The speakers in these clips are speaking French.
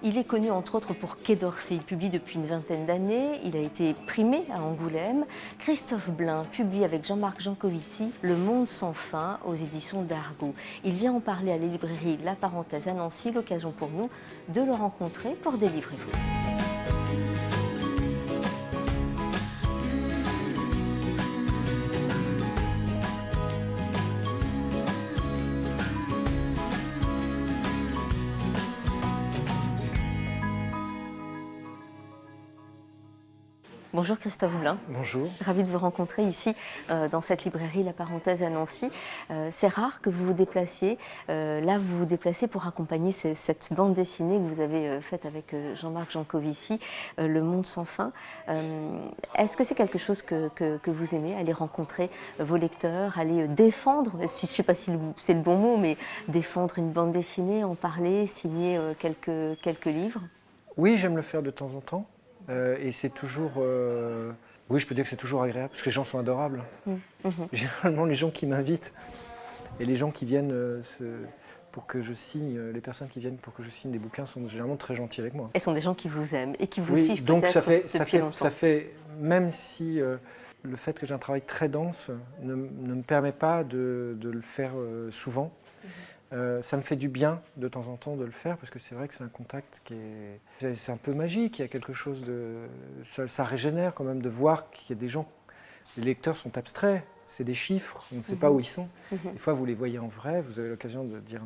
Il est connu entre autres pour Quai d'Orsay. Il publie depuis une vingtaine d'années. Il a été primé à Angoulême. Christophe Blain publie avec Jean-Marc Jancovici Le Monde sans fin aux éditions d'Argo. Il vient en parler à la librairie La Parenthèse à Nancy. L'occasion pour nous de le rencontrer pour Délivrer-vous. Bonjour Christophe Blain. Bonjour. Ravi de vous rencontrer ici dans cette librairie La Parenthèse à Nancy. C'est rare que vous vous déplaciez. Là, vous vous déplacez pour accompagner cette bande dessinée que vous avez faite avec Jean-Marc Jancovici, Le Monde sans fin. Est-ce que c'est quelque chose que vous aimez, aller rencontrer vos lecteurs, aller défendre, je ne sais pas si c'est le bon mot, mais défendre une bande dessinée, en parler, signer quelques livres? Oui, j'aime le faire de temps en temps. Et c'est toujours... Oui, je peux dire que c'est toujours agréable, parce que les gens sont adorables. Généralement, les gens qui m'invitent et les gens qui viennent pour que je signe, les personnes qui viennent pour que je signe des bouquins sont généralement très gentils avec moi. Et sont des gens qui vous aiment et qui vous Oui, suivent donc peut-être depuis longtemps. ça fait, même si le fait que j'ai un travail très dense ne me permet pas de le faire souvent, ça me fait du bien de temps en temps de le faire, parce que c'est vrai que c'est un contact qui est... C'est un peu magique, il y a quelque chose de... Ça régénère quand même de voir qu'il y a des gens... Les lecteurs sont abstraits, c'est des chiffres, on ne sait pas où ils sont. Des fois, vous les voyez en vrai, vous avez l'occasion de dire...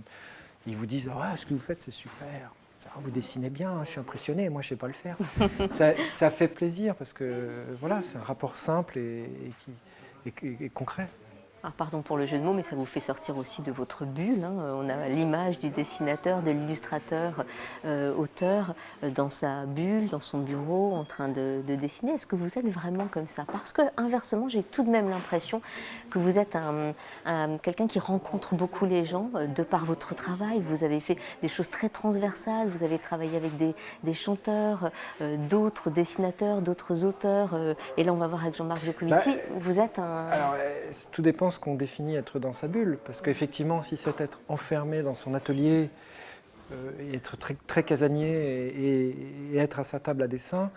Ils vous disent « Ah, ce que vous faites, c'est super, vous dessinez bien, je suis impressionné, moi je ne sais pas le faire. » Ça fait plaisir, parce que voilà, c'est un rapport simple et concret. Alors, pardon pour le jeu de mots, mais ça vous fait sortir aussi de votre bulle. On a l'image du dessinateur, de l'illustrateur, auteur, dans sa bulle, dans son bureau, en train de dessiner. Est-ce que vous êtes vraiment comme ça? Parce que, inversement, j'ai tout de même l'impression que vous êtes quelqu'un qui rencontre beaucoup les gens de par votre travail. Vous avez fait des choses très transversales. Vous avez travaillé avec des chanteurs, d'autres dessinateurs, d'autres auteurs. Et là, on va voir avec Jean-Marc Jancovici. Vous êtes un... Alors, tout dépend ce qu'on définit être dans sa bulle, parce qu'effectivement, si c'est être enfermé dans son atelier, et être très casanier et être à sa table à dessin,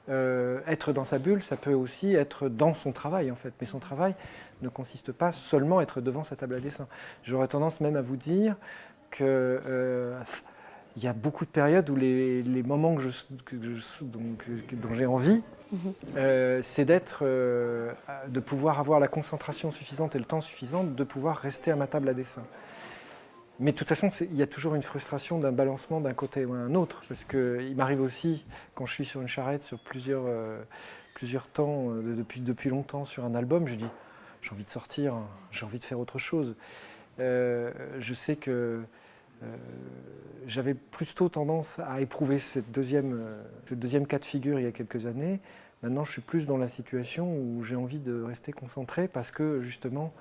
être dans sa bulle, ça peut aussi être dans son travail en fait, mais son travail ne consiste pas seulement à être devant sa table à dessin. J'aurais tendance même à vous dire que il y a beaucoup de périodes où les moments dont j'ai envie, c'est de pouvoir avoir la concentration suffisante et le temps suffisant de pouvoir rester à ma table à dessin. Mais de toute façon, il y a toujours une frustration d'un balancement d'un côté ou à un autre, parce qu'il m'arrive aussi, quand je suis sur une charrette sur plusieurs temps, depuis longtemps sur un album, je dis j'ai envie de sortir, j'ai envie de faire autre chose. Je sais que j'avais plutôt tendance à éprouver ce deuxième cas de figure il y a quelques années. Maintenant, je suis plus dans la situation où j'ai envie de rester concentré, parce que justement,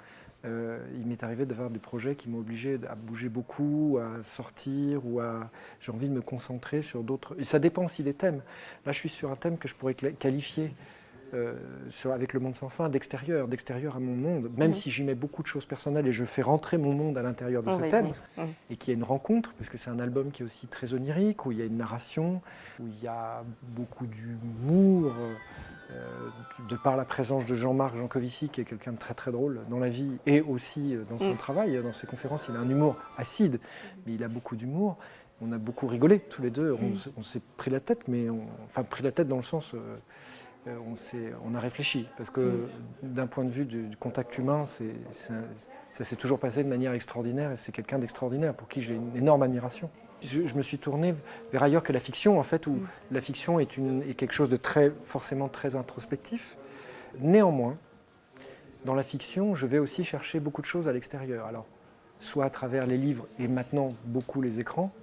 il m'est arrivé d'avoir des projets qui m'ont obligé à bouger beaucoup, à sortir, j'ai envie de me concentrer sur d'autres. Et ça dépend aussi des thèmes. Là, je suis sur un thème que je pourrais qualifier avec Le Monde sans fin d'extérieur à mon monde, même si j'y mets beaucoup de choses personnelles et je fais rentrer mon monde à l'intérieur de ce thème, et qu'il y a une rencontre, parce que c'est un album qui est aussi très onirique, où il y a une narration, où il y a beaucoup d'humour, de par la présence de Jean-Marc Jancovici, qui est quelqu'un de très très drôle dans la vie et aussi dans son travail, dans ses conférences. Il a un humour acide, mais il a beaucoup d'humour. On a beaucoup rigolé tous les deux, on s'est pris la tête, mais pris la tête dans le sens... on a réfléchi, parce que d'un point de vue du contact humain, ça s'est toujours passé de manière extraordinaire, et c'est quelqu'un d'extraordinaire pour qui j'ai une énorme admiration. Je me suis tourné vers ailleurs que la fiction, en fait, où la fiction est quelque chose de forcément très introspectif. Néanmoins, dans la fiction, je vais aussi chercher beaucoup de choses à l'extérieur. Alors, soit à travers les livres et maintenant beaucoup les écrans,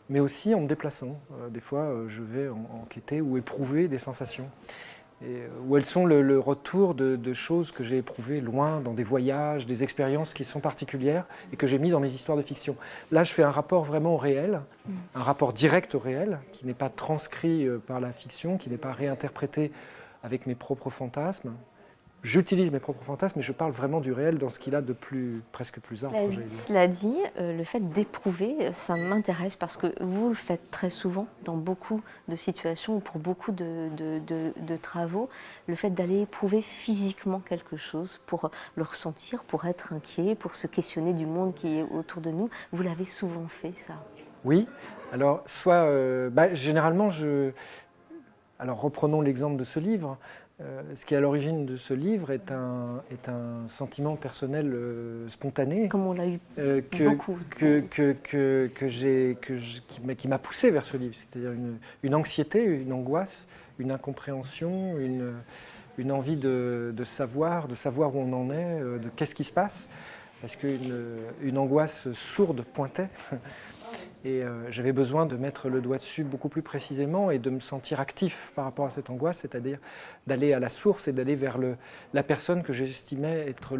mais aussi en me déplaçant. Des fois, je vais enquêter ou éprouver des sensations. Où elles sont le retour de choses que j'ai éprouvées loin, dans des voyages, des expériences qui sont particulières et que j'ai mis dans mes histoires de fiction. Là, je fais un rapport vraiment au réel, un rapport direct au réel, qui n'est pas transcrit par la fiction, qui n'est pas réinterprété avec mes propres fantasmes. j'utilise mes propres fantasmes, mais je parle vraiment du réel dans ce qu'il a de presque plus âpre. Cela dit, le fait d'éprouver, ça m'intéresse parce que vous le faites très souvent dans beaucoup de situations ou pour beaucoup de travaux, le fait d'aller éprouver physiquement quelque chose pour le ressentir, pour être inquiet, pour se questionner du monde qui est autour de nous. Vous l'avez souvent fait, ça? Oui, alors généralement, alors reprenons l'exemple de ce livre. Ce qui est à l'origine de ce livre est un sentiment personnel spontané. Comme on l'a eu beaucoup. Qui m'a poussé vers ce livre. C'est-à-dire une anxiété, une angoisse, une incompréhension, une envie de savoir où on en est, de qu'est-ce qui se passe. Parce qu'une angoisse sourde pointait. Et j'avais besoin de mettre le doigt dessus beaucoup plus précisément et de me sentir actif par rapport à cette angoisse, c'est-à-dire d'aller à la source et d'aller vers la personne que j'estimais être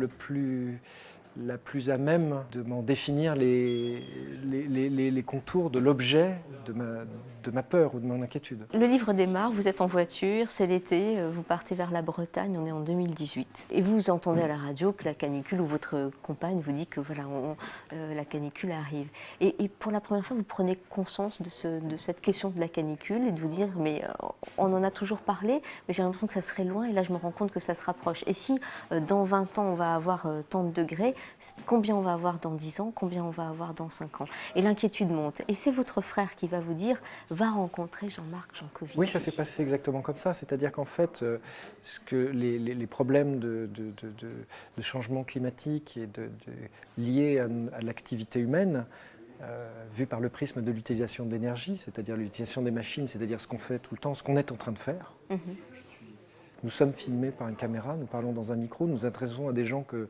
la plus à même de m'en définir les contours de l'objet de ma peur ou de mon inquiétude. Le livre démarre, vous êtes en voiture, c'est l'été, vous partez vers la Bretagne, on est en 2018. Et vous entendez à la radio que la canicule, ou votre compagne vous dit que voilà, la canicule arrive. Et pour la première fois, vous prenez conscience de cette question de la canicule et de vous dire, mais on en a toujours parlé, mais j'ai l'impression que ça serait loin et là je me rends compte que ça se rapproche. Et si dans 20 ans on va avoir tant de degrés, combien on va avoir dans 10 ans, combien on va avoir dans 5 ans? Et l'inquiétude monte. Et c'est votre frère qui va vous dire, va rencontrer Jean-Marc Jancovici. Oui, ça s'est passé exactement comme ça. C'est-à-dire qu'en fait, les problèmes de changement climatique et liés à l'activité humaine, vus par le prisme de l'utilisation de l'énergie, c'est-à-dire l'utilisation des machines, c'est-à-dire ce qu'on fait tout le temps, ce qu'on est en train de faire. Nous sommes filmés par une caméra, nous parlons dans un micro, nous adressons à des gens que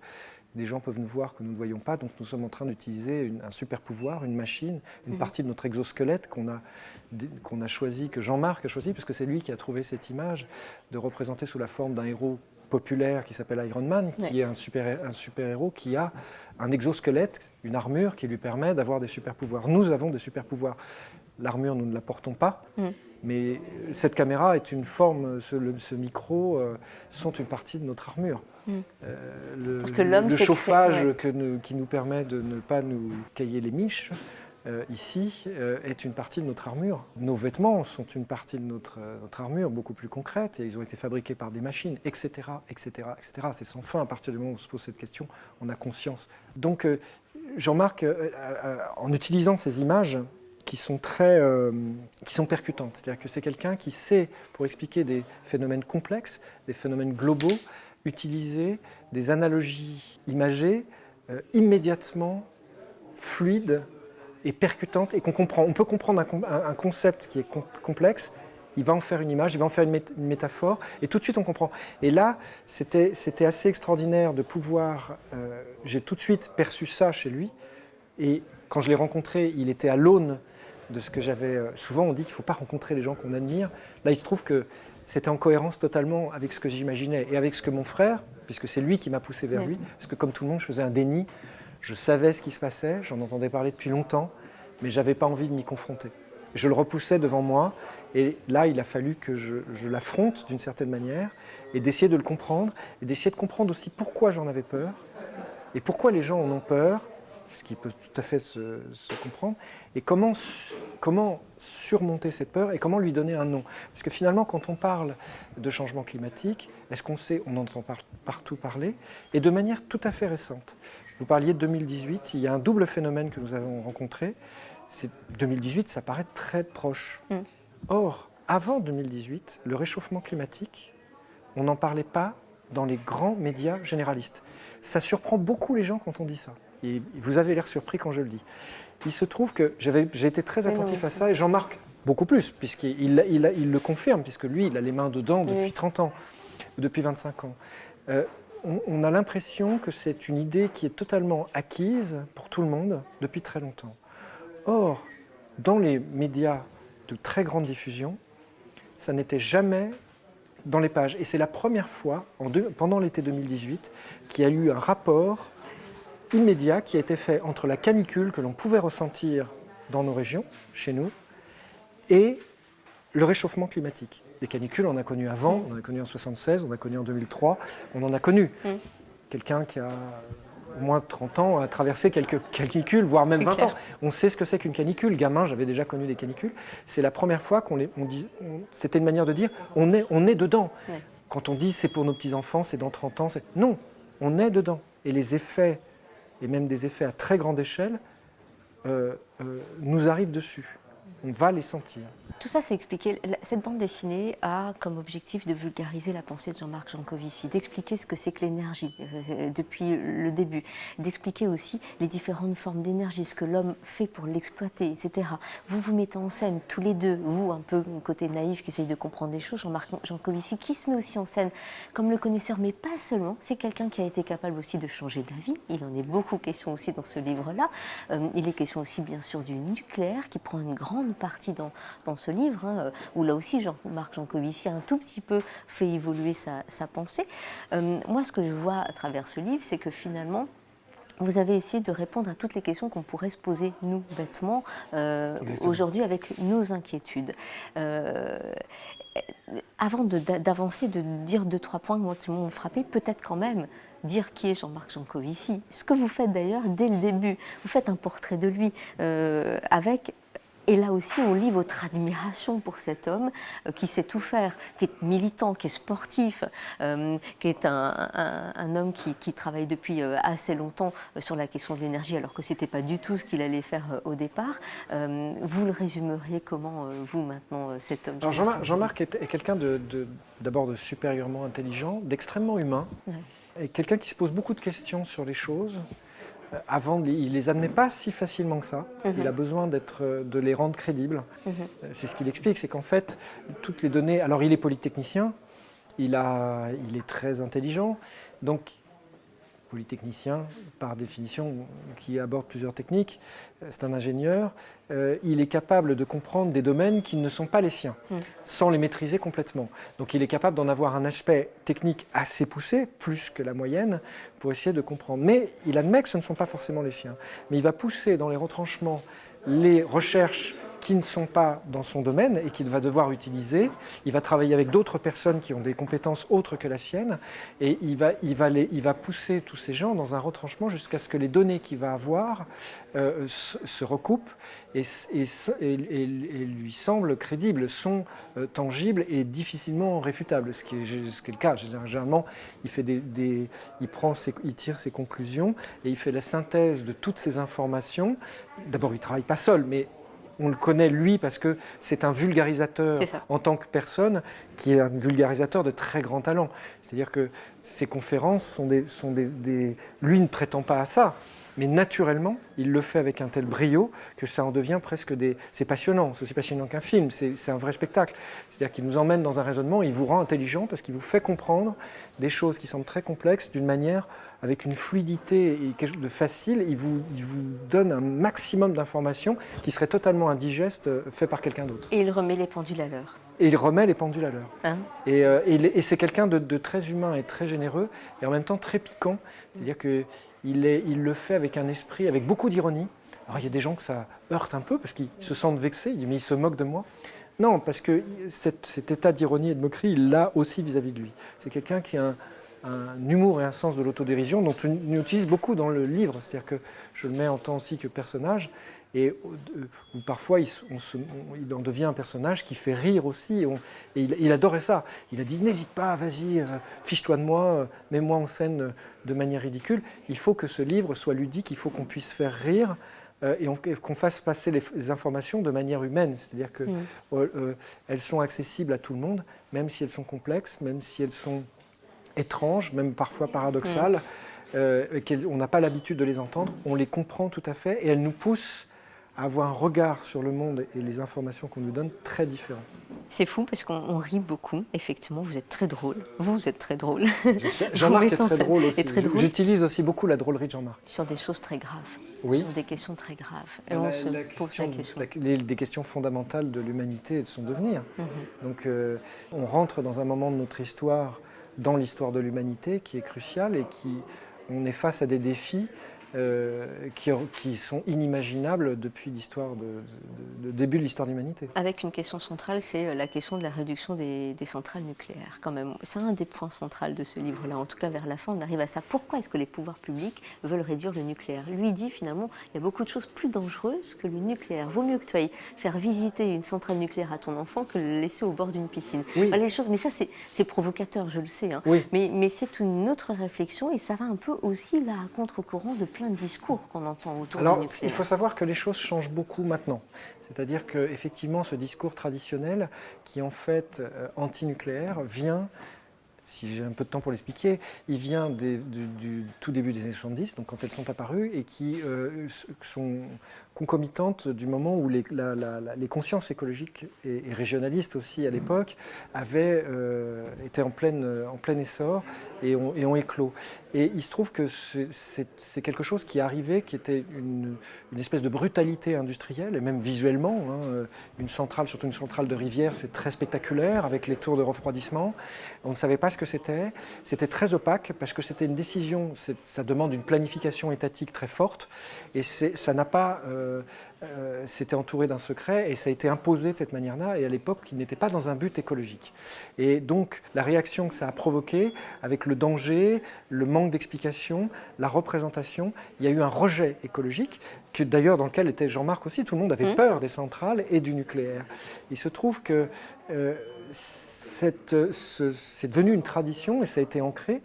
des gens peuvent nous voir que nous ne voyons pas, donc nous sommes en train d'utiliser un super pouvoir, une machine, une partie de notre exosquelette qu'on a choisi, que Jean-Marc a choisi, parce que c'est lui qui a trouvé cette image, de représenter sous la forme d'un héros populaire qui s'appelle Iron Man, qui est un super-héros qui a un exosquelette, une armure qui lui permet d'avoir des super-pouvoirs. Nous avons des super-pouvoirs. L'armure, nous ne la portons pas, mais cette caméra est une forme, ce micro sont une partie de notre armure. Le chauffage qui nous permet de ne pas nous cailler les miches, ici, est une partie de notre armure. Nos vêtements sont une partie de notre armure, beaucoup plus concrète, et ils ont été fabriqués par des machines, etc., etc., etc. C'est sans fin, à partir du moment où on se pose cette question, on a conscience. Donc, Jean-Marc, en utilisant ces images, qui sont percutantes. C'est-à-dire que c'est quelqu'un qui sait, pour expliquer des phénomènes complexes, des phénomènes globaux, utiliser des analogies imagées immédiatement fluides et percutantes et qu'on comprend. On peut comprendre un concept qui est complexe, il va en faire une image, il va en faire une métaphore et tout de suite on comprend. Et là, c'était assez extraordinaire de pouvoir... j'ai tout de suite perçu ça chez lui et quand je l'ai rencontré, il était à l'aune de ce que j'avais... Souvent, on dit qu'il ne faut pas rencontrer les gens qu'on admire. Là, il se trouve que c'était en cohérence totalement avec ce que j'imaginais et avec ce que mon frère, puisque c'est lui qui m'a poussé vers lui, parce que comme tout le monde, je faisais un déni. Je savais ce qui se passait, j'en entendais parler depuis longtemps, mais je n'avais pas envie de m'y confronter. Je le repoussais devant moi, et là, il a fallu que je l'affronte d'une certaine manière, et d'essayer de le comprendre, et d'essayer de comprendre aussi pourquoi j'en avais peur, et pourquoi les gens en ont peur, ce qui peut tout à fait se comprendre, et comment surmonter cette peur et comment lui donner un nom. Parce que finalement, quand on parle de changement climatique, est-ce qu'on sait, on entend partout parler, et de manière tout à fait récente. Vous parliez de 2018, il y a un double phénomène que nous avons rencontré. 2018, ça paraît très proche. Or, avant 2018, le réchauffement climatique, on n'en parlait pas dans les grands médias généralistes. Ça surprend beaucoup les gens quand on dit ça. Et vous avez l'air surpris quand je le dis. Il se trouve que j'ai été très attentif à ça, et Jean-Marc, beaucoup plus, puisqu'il le confirme, puisque lui, il a les mains dedans depuis 30 ans, depuis 25 ans. On a l'impression que c'est une idée qui est totalement acquise pour tout le monde depuis très longtemps. Or, dans les médias de très grande diffusion, ça n'était jamais dans les pages. Et c'est la première fois, pendant l'été 2018, qu'il y a eu un rapport immédiat qui a été fait entre la canicule que l'on pouvait ressentir dans nos régions, chez nous, et le réchauffement climatique. Des canicules, on en a connu avant, on en a connu en 1976, on en a connu en 2003, on en a connu. Quelqu'un qui a au moins 30 ans a traversé quelques canicules, voire même 20 ans. On sait ce que c'est qu'une canicule. Gamin, j'avais déjà connu des canicules. C'est la première fois c'était une manière de dire on est dedans. Ouais. Quand on dit c'est pour nos petits-enfants, c'est dans 30 ans, non, on est dedans. Et les effets, et même des effets à très grande échelle, nous arrivent dessus. On va les sentir. Tout ça, c'est expliqué. Cette bande dessinée a comme objectif de vulgariser la pensée de Jean-Marc Jancovici, d'expliquer ce que c'est que l'énergie depuis le début, d'expliquer aussi les différentes formes d'énergie, ce que l'homme fait pour l'exploiter, etc. Vous vous mettez en scène tous les deux, vous un peu côté naïf qui essaye de comprendre les choses, Jean-Marc Jancovici qui se met aussi en scène comme le connaisseur, mais pas seulement. C'est quelqu'un qui a été capable aussi de changer d'avis. Il en est beaucoup question aussi dans ce livre-là. Il est question aussi bien sûr du nucléaire qui prend une grande partie dans ce livre, où là aussi Jean-Marc Jancovici a un tout petit peu fait évoluer sa pensée. Moi, ce que je vois à travers ce livre, c'est que finalement, vous avez essayé de répondre à toutes les questions qu'on pourrait se poser, nous, bêtement, aujourd'hui, avec nos inquiétudes. Avant d'avancer, de dire 2-3 points moi, qui m'ont frappé, peut-être quand même dire qui est Jean-Marc Jancovici. Ce que vous faites d'ailleurs dès le début, vous faites un portrait de lui avec... Et là aussi, on lit votre admiration pour cet homme qui sait tout faire, qui est militant, qui est sportif, qui est un homme qui travaille depuis assez longtemps sur la question de l'énergie, alors que ce n'était pas du tout ce qu'il allait faire au départ. Vous le résumeriez comment, vous, maintenant, cet homme? Jean-Marc est quelqu'un d'abord de supérieurement intelligent, d'extrêmement humain, et quelqu'un qui se pose beaucoup de questions sur les choses. Il ne les admet pas si facilement que ça. Il a besoin de les rendre crédibles. C'est ce qu'il explique, c'est qu'en fait, toutes les données... Alors, il est polytechnicien, il est très intelligent, donc polytechnicien, par définition, qui aborde plusieurs techniques, c'est un ingénieur, il est capable de comprendre des domaines qui ne sont pas les siens, sans les maîtriser complètement. Donc il est capable d'en avoir un aspect technique assez poussé, plus que la moyenne, pour essayer de comprendre. Mais il admet que ce ne sont pas forcément les siens. Mais il va pousser dans les retranchements les recherches qui ne sont pas dans son domaine et qu'il va devoir utiliser. Il va travailler avec d'autres personnes qui ont des compétences autres que la sienne et il va pousser tous ces gens dans un retranchement jusqu'à ce que les données qu'il va avoir se recoupent et lui semblent crédibles, sont tangibles et difficilement réfutables, ce qui est le cas. Généralement, il tire ses conclusions et il fait la synthèse de toutes ces informations. D'abord, il ne travaille pas seul, mais on le connaît, lui, parce que c'est un vulgarisateur en tant que personne, qui est un vulgarisateur de très grand talent. C'est-à-dire que ses conférences sont lui ne prétend pas à ça, mais naturellement, il le fait avec un tel brio que ça en devient presque c'est passionnant, c'est aussi passionnant qu'un film, c'est un vrai spectacle. C'est-à-dire qu'il nous emmène dans un raisonnement, il vous rend intelligent parce qu'il vous fait comprendre des choses qui semblent très complexes d'une manière avec une fluidité et quelque chose de facile. Il vous donne un maximum d'informations qui seraient totalement indigestes fait par quelqu'un d'autre. Et il remet les pendules à l'heure. Et il remet les pendules à l'heure. Et c'est quelqu'un de très humain et très généreux et en même temps très piquant. C'est-à-dire que il le fait avec un esprit, avec beaucoup d'ironie. Alors il y a des gens que ça heurte un peu parce qu'ils se sentent vexés, mais ils se moquent de moi. Non, parce que cet état d'ironie et de moquerie, il l'a aussi vis-à-vis de lui. C'est quelqu'un qui a un humour et un sens de l'autodérision dont on utilise beaucoup dans le livre. C'est-à-dire que je le mets en tant aussi que personnage et où parfois il en devient un personnage qui fait rire aussi. Et il adorait ça. Il a dit « N'hésite pas, vas-y, fiche-toi de moi, mets-moi en scène de manière ridicule. Il faut que ce livre soit ludique, il faut qu'on puisse faire rire et qu'on fasse passer les informations de manière humaine. C'est-à-dire qu'elles sont accessibles à tout le monde, même si elles sont complexes, même si elles sont étranges, même parfois paradoxales, on n'a pas l'habitude de les entendre. On les comprend tout à fait et elles nous poussent à avoir un regard sur le monde et les informations qu'on nous donne très différents. C'est fou parce qu'on rit beaucoup. Effectivement, vous êtes très drôle. Vous êtes très drôle. Jean-Marc est très drôle aussi. J'utilise aussi beaucoup la drôlerie de Jean-Marc. Sur des choses très graves. Oui. Sur des questions très graves. Et des questions fondamentales de l'humanité et de son devenir. Donc on rentre dans un moment de notre histoire, dans l'histoire de l'humanité, qui est crucial et on est face à des défis qui sont inimaginables depuis le début de l'histoire de l'humanité. Avec une question centrale, c'est la question de la réduction des centrales nucléaires, quand même. C'est un des points centraux de ce livre-là. En tout cas, vers la fin, on arrive à ça. Pourquoi est-ce que les pouvoirs publics veulent réduire le nucléaire? Lui dit finalement, il y a beaucoup de choses plus dangereuses que le nucléaire. Vaut mieux que tu ailles faire visiter une centrale nucléaire à ton enfant que le laisser au bord d'une piscine. Oui. Voilà, les choses, mais ça, c'est provocateur, je le sais. Hein. Oui. Mais c'est une autre réflexion et ça va un peu aussi là à contre-courant de plein de discours qu'on entend autour du nucléaire. Il faut savoir que les choses changent beaucoup maintenant. C'est-à-dire qu'effectivement, ce discours traditionnel, qui est en fait anti-nucléaire, vient, si j'ai un peu de temps pour l'expliquer, il vient du tout début des années 70, donc quand elles sont apparues, et qui sont concomitantes du moment où les consciences écologiques et régionalistes aussi à l'époque étaient en plein essor et ont éclos. Et il se trouve que c'est quelque chose qui est arrivé, qui était une espèce de brutalité industrielle, et même visuellement. Hein, une centrale, surtout une centrale de rivière, c'est très spectaculaire, avec les tours de refroidissement. On ne savait pas ce que c'était. C'était très opaque, parce que c'était une décision, ça demande une planification étatique très forte, et ça n'a pas... c'était entouré d'un secret et ça a été imposé de cette manière-là, et à l'époque il n'était pas dans un but écologique. Et donc la réaction que ça a provoquée, avec le danger, le manque d'explication, la représentation, il y a eu un rejet écologique, d'ailleurs dans lequel était Jean-Marc aussi. Tout le monde avait peur des centrales et du nucléaire. Il se trouve que c'est devenu une tradition et ça a été ancré.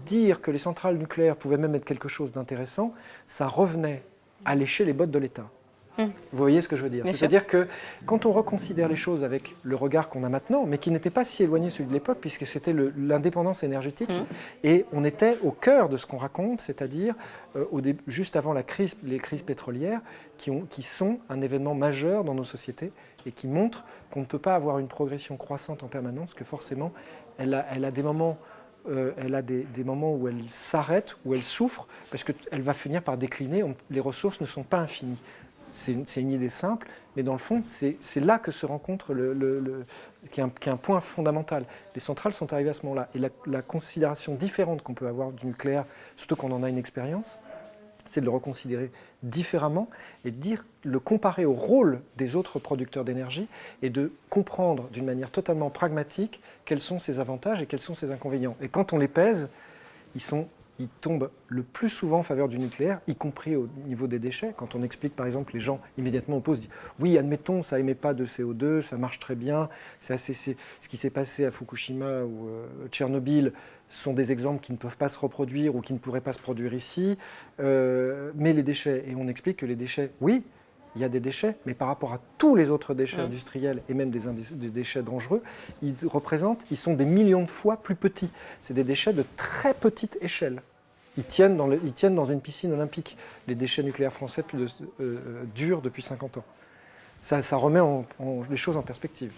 Dire que les centrales nucléaires pouvaient même être quelque chose d'intéressant, ça revenait à lécher les bottes de l'État. Vous voyez ce que je veux dire? C'est-à-dire que quand on reconsidère les choses avec le regard qu'on a maintenant, mais qui n'était pas si éloigné de celui de l'époque, puisque c'était l'indépendance énergétique, et on était au cœur de ce qu'on raconte, c'est-à-dire juste avant les crises pétrolières, qui sont un événement majeur dans nos sociétés et qui montrent qu'on ne peut pas avoir une progression croissante en permanence, que forcément elle a des moments... elle a des moments où elle s'arrête, où elle souffre, parce qu'elle va finir par décliner. Les ressources ne sont pas infinies. C'est une idée simple, mais dans le fond, c'est là que se rencontre qui est un point fondamental. Les centrales sont arrivées à ce moment-là. Et la considération différente qu'on peut avoir du nucléaire, surtout quand on en a une expérience, c'est de le reconsidérer différemment et de le comparer au rôle des autres producteurs d'énergie et de comprendre d'une manière totalement pragmatique quels sont ses avantages et quels sont ses inconvénients. Et quand on les pèse, ils tombent le plus souvent en faveur du nucléaire, y compris au niveau des déchets. Quand on explique, par exemple, les gens immédiatement opposent, disent « Oui, admettons, ça émet pas de CO2, ça marche très bien, c'est ce qui s'est passé à Fukushima ou Tchernobyl sont des exemples qui ne peuvent pas se reproduire ou qui ne pourraient pas se produire ici. Mais les déchets, et on explique que les déchets, oui, il y a des déchets, mais par rapport à tous les autres déchets industriels et même des déchets dangereux, ils sont des millions de fois plus petits. C'est des déchets de très petite échelle. Ils tiennent dans une piscine olympique. Les déchets nucléaires français durent depuis 50 ans. Ça remet les choses en perspective.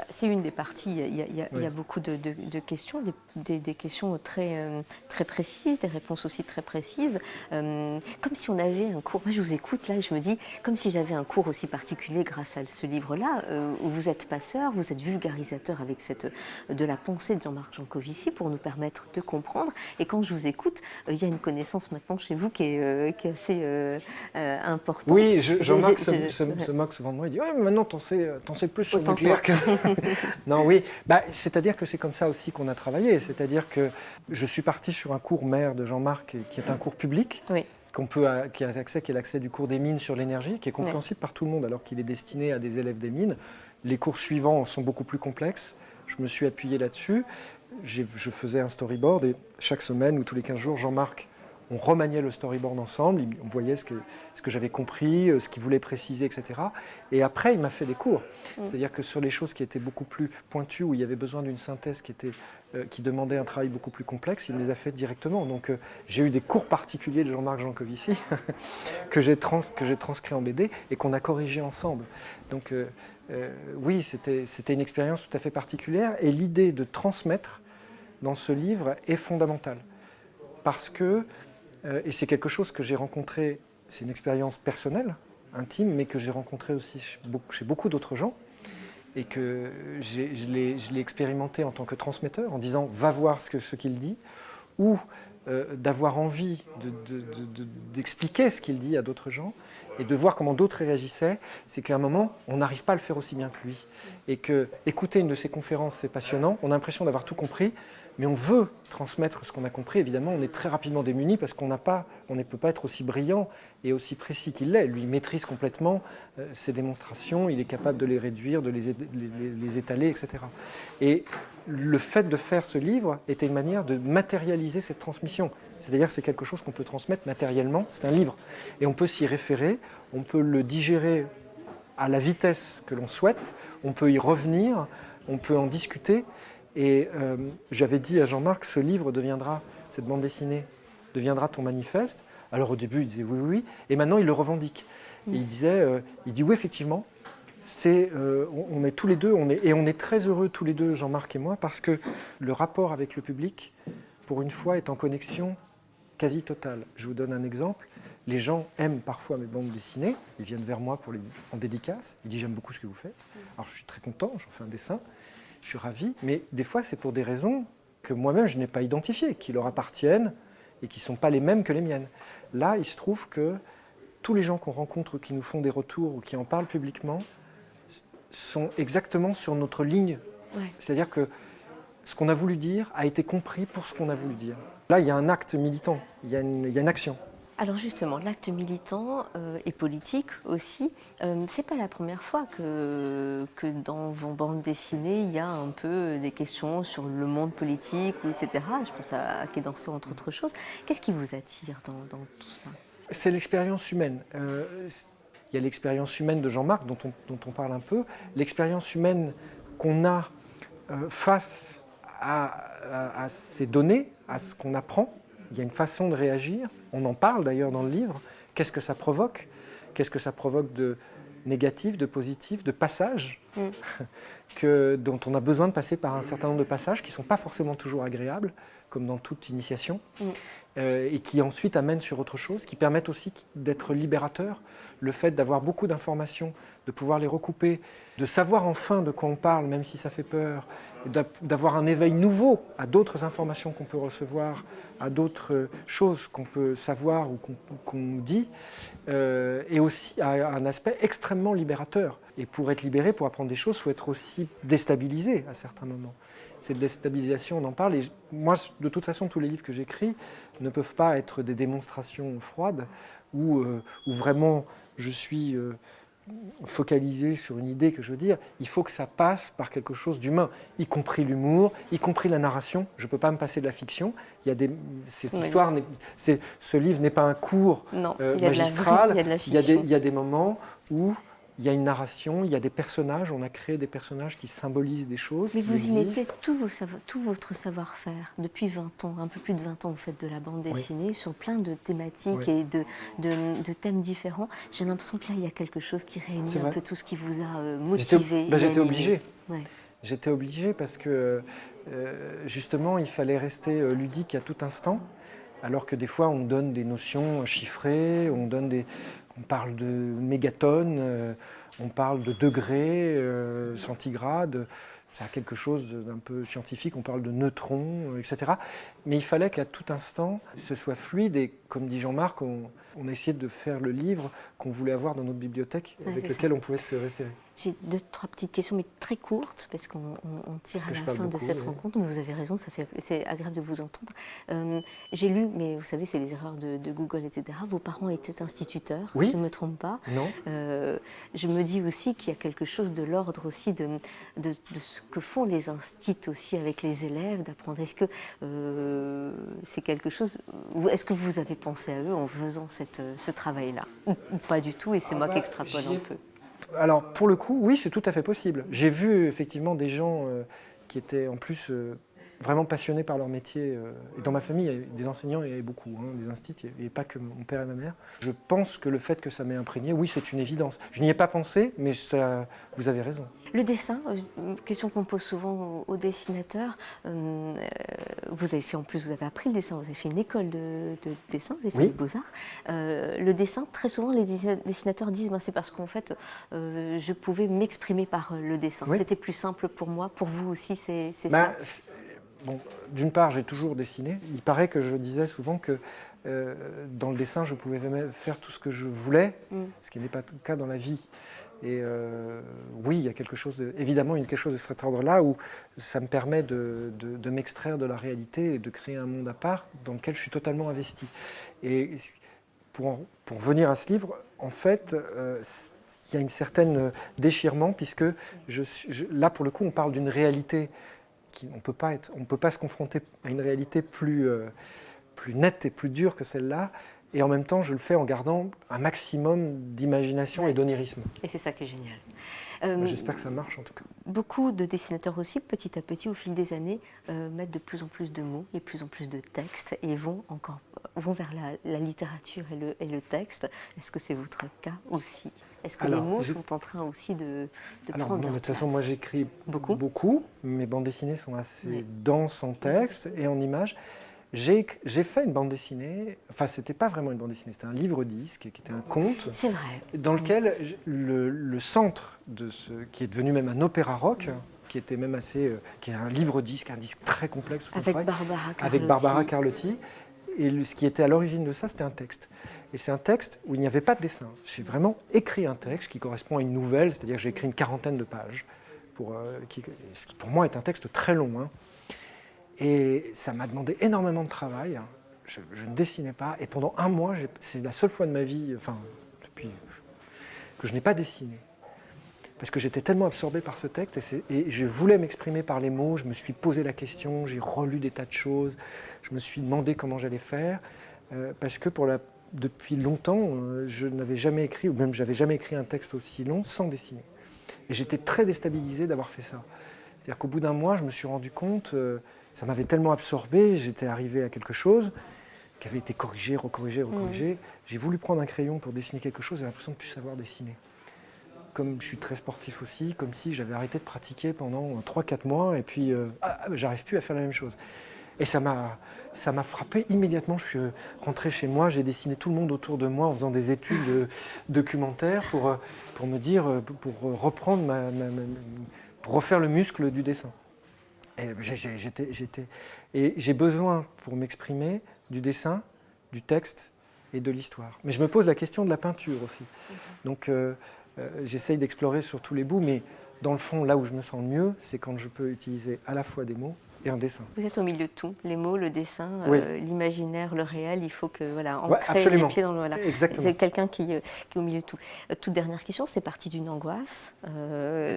C'est une des parties. Il y a beaucoup de questions, des questions très, très précises, des réponses aussi très précises. Comme si on avait un cours. Moi, je vous écoute là et je me dis, comme si j'avais un cours aussi particulier grâce à ce livre-là, où vous êtes passeur, vous êtes vulgarisateur avec de la pensée de Jean-Marc Jancovici pour nous permettre de comprendre. Et quand je vous écoute, il y a une connaissance maintenant chez vous qui est assez importante. Oui, Jean-Marc se moque souvent de moi. Il dit « Ouais, mais maintenant, t'en sais plus sur le nucléaire que... » Non, oui. C'est-à-dire que c'est comme ça aussi qu'on a travaillé. C'est-à-dire que je suis parti sur un cours mère de Jean-Marc, qui est un cours public, qui est l'accès du cours des mines sur l'énergie, qui est compréhensible par tout le monde, alors qu'il est destiné à des élèves des mines. Les cours suivants sont beaucoup plus complexes. Je me suis appuyé là-dessus. Je faisais un storyboard et chaque semaine ou tous les 15 jours, Jean-Marc, on remaniait le storyboard ensemble, on voyait ce que j'avais compris, ce qu'il voulait préciser, etc. Et après, il m'a fait des cours. C'est-à-dire que sur les choses qui étaient beaucoup plus pointues, où il y avait besoin d'une synthèse qui demandait un travail beaucoup plus complexe, il me les a fait directement. Donc j'ai eu des cours particuliers de Jean-Marc Jancovici que j'ai transcrit en BD et qu'on a corrigé ensemble. Donc oui, c'était une expérience tout à fait particulière. Et l'idée de transmettre dans ce livre est fondamentale. Parce que et c'est quelque chose que j'ai rencontré, c'est une expérience personnelle, intime, mais que j'ai rencontré aussi chez beaucoup d'autres gens, et que je l'ai expérimenté en tant que transmetteur, en disant « va voir ce qu'il dit », ou d'avoir envie d'expliquer ce qu'il dit à d'autres gens et de voir comment d'autres réagissaient, c'est qu'à un moment, on n'arrive pas à le faire aussi bien que lui. Et que écouter une de ses conférences, c'est passionnant, on a l'impression d'avoir tout compris, mais on veut transmettre ce qu'on a compris. Évidemment, on est très rapidement démuni parce qu'on ne peut pas être aussi brillant et aussi précis qu'il l'est. Lui, il maîtrise complètement ses démonstrations, il est capable de les réduire, de les étaler, etc. Et le fait de faire ce livre était une manière de matérialiser cette transmission. C'est-à-dire que c'est quelque chose qu'on peut transmettre matériellement, c'est un livre. Et on peut s'y référer, on peut le digérer à la vitesse que l'on souhaite, on peut y revenir, on peut en discuter. Et j'avais dit à Jean-Marc, ce livre deviendra, cette bande dessinée, deviendra ton manifeste. Alors au début, il disait oui, oui, oui. Et maintenant, il le revendique. Et il dit oui, effectivement, on est tous les deux, on est très heureux tous les deux, Jean-Marc et moi, parce que le rapport avec le public, pour une fois, est en connexion quasi totale. Je vous donne un exemple. Les gens aiment parfois mes bandes dessinées. Ils viennent vers moi en dédicace. Ils disent j'aime beaucoup ce que vous faites. Alors je suis très content, j'en fais un dessin. Je suis ravi. Mais des fois, c'est pour des raisons que moi-même, je n'ai pas identifiées, qui leur appartiennent et qui ne sont pas les mêmes que les miennes. Là, il se trouve que tous les gens qu'on rencontre, qui nous font des retours ou qui en parlent publiquement, sont exactement sur notre ligne. Ouais. C'est-à-dire que ce qu'on a voulu dire a été compris pour ce qu'on a voulu dire. Là, il y a un acte militant, il y a une action. Alors justement, l'acte militant et politique aussi, c'est pas la première fois que dans vos bandes dessinées, il y a un peu des questions sur le monde politique, etc. Je pense à Quai d'Orsay, entre autres choses. Qu'est-ce qui vous attire dans tout ça? C'est l'expérience humaine. Il y a l'expérience humaine de Jean-Marc, dont on parle un peu. L'expérience humaine qu'on a face à ces données, à ce qu'on apprend. Il y a une façon de réagir. On en parle d'ailleurs dans le livre. Qu'est-ce que ça provoque? Qu'est-ce que ça provoque de négatif, de positif, de passages dont on a besoin de passer par un certain nombre de passages qui ne sont pas forcément toujours agréables, comme dans toute initiation, et qui ensuite amènent sur autre chose, qui permettent aussi d'être libérateurs. Le fait d'avoir beaucoup d'informations, de pouvoir les recouper, de savoir enfin de quoi on parle, même si ça fait peur, d'avoir un éveil nouveau à d'autres informations qu'on peut recevoir, à d'autres choses qu'on peut savoir ou qu'on dit, et aussi à un aspect extrêmement libérateur. Et pour être libéré, pour apprendre des choses, il faut être aussi déstabilisé à certains moments. Cette déstabilisation, on en parle. Et moi, de toute façon, tous les livres que j'écris ne peuvent pas être des démonstrations froides où vraiment je suis focalisé sur une idée que je veux dire. Il faut que ça passe par quelque chose d'humain, y compris l'humour, y compris la narration. Je ne peux pas me passer de la fiction. Ce livre n'est pas un cours magistral. Il y a des moments où il y a une narration, il y a des personnages, on a créé des personnages qui symbolisent des choses. Mais vous y mettez tout votre savoir-faire. Depuis 20 ans, un peu plus de 20 ans, vous faites de la bande dessinée sur plein de thématiques et de thèmes différents. J'ai l'impression que là, il y a quelque chose qui réunit un peu tout ce qui vous a motivé. J'étais obligé. Ouais. J'étais obligé parce que, justement, il fallait rester ludique à tout instant, alors que des fois, on donne des notions chiffrées, on parle de mégatonnes, on parle de degrés, centigrades, ça a quelque chose d'un peu scientifique, on parle de neutrons, etc. Mais il fallait qu'à tout instant, ce soit fluide et, comme dit Jean-Marc, on a essayé de faire le livre qu'on voulait avoir dans notre bibliothèque, avec lequel on pouvait se référer. J'ai 2-3 petites questions, mais très courtes, parce qu'on tire à la fin de cette rencontre. Mais vous avez raison, c'est agréable de vous entendre. J'ai lu, mais vous savez, c'est les erreurs de Google, etc. Vos parents étaient instituteurs, je ne me trompe pas. Non. Je me dis aussi qu'il y a quelque chose de l'ordre aussi de ce que font les instituts aussi avec les élèves, d'apprendre. Est-ce que c'est quelque chose... Est-ce que vous avez pensé à eux en faisant ce travail-là ou pas du tout, et c'est moi qui extrapole un peu? Alors, pour le coup, oui, c'est tout à fait possible. J'ai vu effectivement des gens qui étaient en plus vraiment passionnés par leur métier. Et dans ma famille, il y avait des enseignants, il y avait beaucoup, des instituts, et pas que mon père et ma mère. Je pense que le fait que ça m'ait imprégné, oui, c'est une évidence. Je n'y ai pas pensé, mais vous avez raison. Le dessin, une question qu'on pose souvent aux dessinateurs. Vous avez appris le dessin, vous avez fait une école de dessin, vous avez fait les Beaux-Arts. Le dessin, très souvent, les dessinateurs disent c'est parce qu'en fait, je pouvais m'exprimer par le dessin. Oui. C'était plus simple pour moi. Pour vous aussi, c'est ça? bon, d'une part, j'ai toujours dessiné. Il paraît que je disais souvent que dans le dessin, je pouvais même faire tout ce que je voulais, ce qui n'est pas le cas dans la vie. Et oui, il y a quelque chose évidemment quelque chose de cet ordre-là où ça me permet de m'extraire de la réalité et de créer un monde à part dans lequel je suis totalement investi. Et pour venir à ce livre, en fait, il y a une certaine déchirement puisque là, pour le coup, on parle d'une réalité on ne peut pas se confronter à une réalité plus nette et plus dure que celle-là. Et en même temps, je le fais en gardant un maximum d'imagination et d'onirisme. Et c'est ça qui est génial. J'espère que ça marche en tout cas. Beaucoup de dessinateurs aussi, petit à petit, au fil des années, mettent de plus en plus de mots et de plus en plus de textes et vont vers la littérature et le texte. Est-ce que c'est votre cas aussi? Est-ce que les mots sont en train aussi de prendre non, leur de toute façon, moi j'écris beaucoup. Mes bandes dessinées sont assez denses en texte et en images. J'ai fait une bande dessinée, enfin c'était pas vraiment une bande dessinée, c'était un livre-disque qui était un conte. C'est vrai. Dans lequel le centre qui est devenu même un opéra rock, qui était même assez, qui est un livre-disque, un disque très complexe. Avec Barbara Carlotti. Avec Barbara Carlotti. Et ce qui était à l'origine de ça, c'était un texte. Et c'est un texte où il n'y avait pas de dessin. J'ai vraiment écrit un texte qui correspond à une nouvelle, c'est-à-dire que j'ai écrit une quarantaine de pages, ce qui pour moi est un texte très long. Hein. Et ça m'a demandé énormément de travail. Je ne dessinais pas. Et pendant un mois, c'est la seule fois de ma vie, enfin, depuis que je n'ai pas dessiné. Parce que j'étais tellement absorbé par ce texte et je voulais m'exprimer par les mots. Je me suis posé la question, j'ai relu des tas de choses. Je me suis demandé comment j'allais faire. Parce que depuis longtemps, je n'avais jamais écrit, ou même j'avais jamais écrit un texte aussi long sans dessiner. Et j'étais très déstabilisé d'avoir fait ça. C'est-à-dire qu'au bout d'un mois, je me suis rendu compte... ça m'avait tellement absorbé, j'étais arrivé à quelque chose qui avait été corrigé, recorrigé. J'ai voulu prendre un crayon pour dessiner quelque chose, j'ai l'impression de ne plus savoir dessiner. Comme je suis très sportif aussi, comme si j'avais arrêté de pratiquer pendant 3-4 mois et puis j'arrive plus à faire la même chose. Et ça m'a frappé immédiatement. Je suis rentré chez moi, j'ai dessiné tout le monde autour de moi en faisant des études documentaires pour me dire, pour reprendre pour refaire le muscle du dessin. Et j'ai besoin, pour m'exprimer, du dessin, du texte et de l'histoire. Mais je me pose la question de la peinture aussi. Donc j'essaye d'explorer sur tous les bouts, mais dans le fond, là où je me sens le mieux, c'est quand je peux utiliser à la fois des mots et un dessin. Vous êtes au milieu de tout, les mots, le dessin, l'imaginaire, le réel, il faut que ancrer les pieds dans le... Voilà. Exactement. C'est quelqu'un qui est au milieu de tout. Toute dernière question, c'est parti d'une angoisse,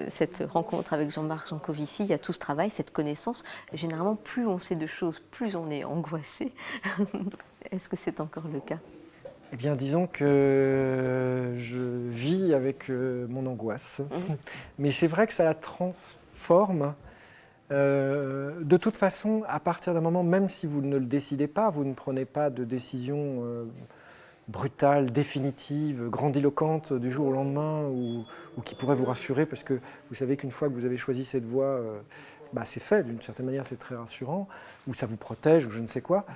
cette rencontre avec Jean-Marc Jancovici, il y a tout ce travail, cette connaissance. Généralement, plus on sait de choses, plus on est angoissé. Est-ce que c'est encore le cas? Eh bien, disons que je vis avec mon angoisse. Mais c'est vrai que ça la transforme. De toute façon, à partir d'un moment, même si vous ne le décidez pas, vous ne prenez pas de décision brutale, définitive, grandiloquente du jour au lendemain ou qui pourrait vous rassurer parce que vous savez qu'une fois que vous avez choisi cette voie, c'est fait, d'une certaine manière c'est très rassurant, ou ça vous protège ou je ne sais quoi.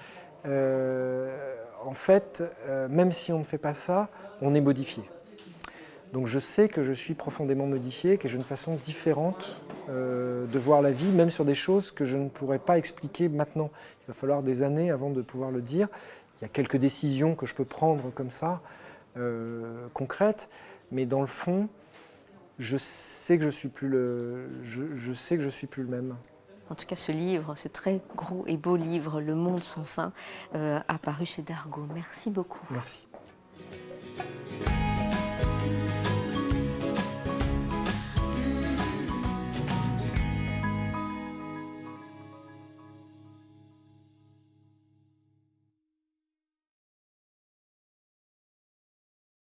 En fait, même si on ne fait pas ça, on est modifié. Donc je sais que je suis profondément modifié, que j'ai une façon différente de voir la vie, même sur des choses que je ne pourrais pas expliquer maintenant. Il va falloir des années avant de pouvoir le dire. Il y a quelques décisions que je peux prendre comme ça, concrètes, mais dans le fond, je sais que je suis plus le même. En tout cas, ce livre, ce très gros et beau livre, Le Monde sans fin, apparu chez Dargaud. Merci beaucoup. Merci.